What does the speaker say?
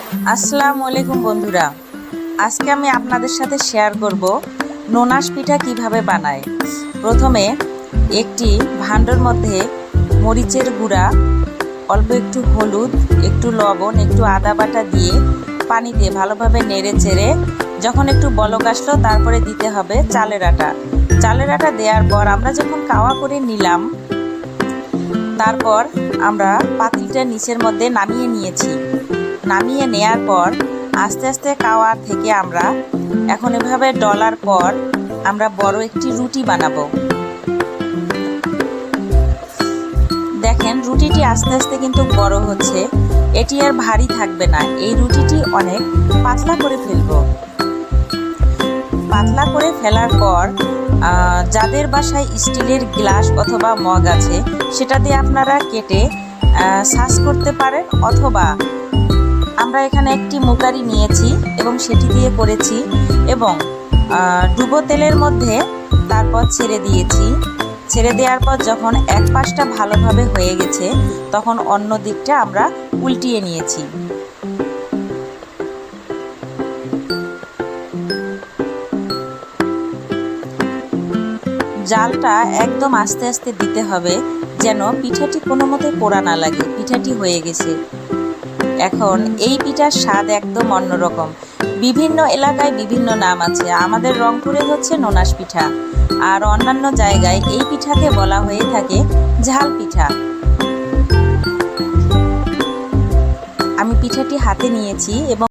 আসসালামু আলাইকুম বন্ধুরা, আজকে আমি আপনাদের সাথে শেয়ার করব ননাস পিঠা কিভাবে বানায়। প্রথমে একটি ভাণ্ডার মধ্যে মরিচের গুঁড়া, অল্প একটু হলুদ, একটু লবণ, একটু আদা বাটা দিয়ে পানি দিয়ে ভালোভাবে নেড়ে চেড়ে যখন একটু বলক আসলো তারপরে দিতে হবে চালের আটা। চালের আটা দেওয়ার পর আমরা যখন কাওয়া করে নিলাম, তারপর আমরা পাতিলটা নিচের মধ্যে নামিয়ে নিয়েছি। নামিয়ে নেয়ার পর আস্তে আস্তে কাওয়া থেকে আমরা এখন এভাবে ডলার পর আমরা বড় একটি রুটি বানাবো। দেখেন রুটিটি আস্তে আস্তে কিন্তু বড় হচ্ছে, এটি আর ভারী থাকবে না। এই রুটিটি অনেক পাতলা করে ফেলবো। পাতলা করে ফেলার পর যাদের বাসায় স্টিলের গ্লাস অথবা মগ আছে সেটা দিয়ে আপনারা কেটে সাজ করতে পারেন, অথবা আমরা এখানে একটি মুকারি নিয়েছি এবং সেটি দিয়ে করেছি এবং ডুবো তেলের মধ্যে তারপর ছেড়ে দিয়েছি। ছেড়ে দেওয়ার পর যখন এক পাশটা ভালোভাবে হয়ে গেছে তখন অন্য দিকটা আমরা উল্টিয়ে নিয়েছি। জালটা একদম আস্তে আস্তে দিতে হবে যেন পিঠাটি কোনো মতে পোড়া না লাগে। পিঠাটি হয়ে গেছে। এখন এই পিঠার স্বাদ একদম অন্যরকম। বিভিন্ন এলাকায় বিভিন্ন নাম আছে। আমাদের রংপুরে হচ্ছে ননাস পিঠা, আর অন্যান্য জায়গায় এই পিঠাকে বলা হয়ে থাকে ঝাল পিঠা। আমি পিঠাটি হাতে নিয়েছি এবং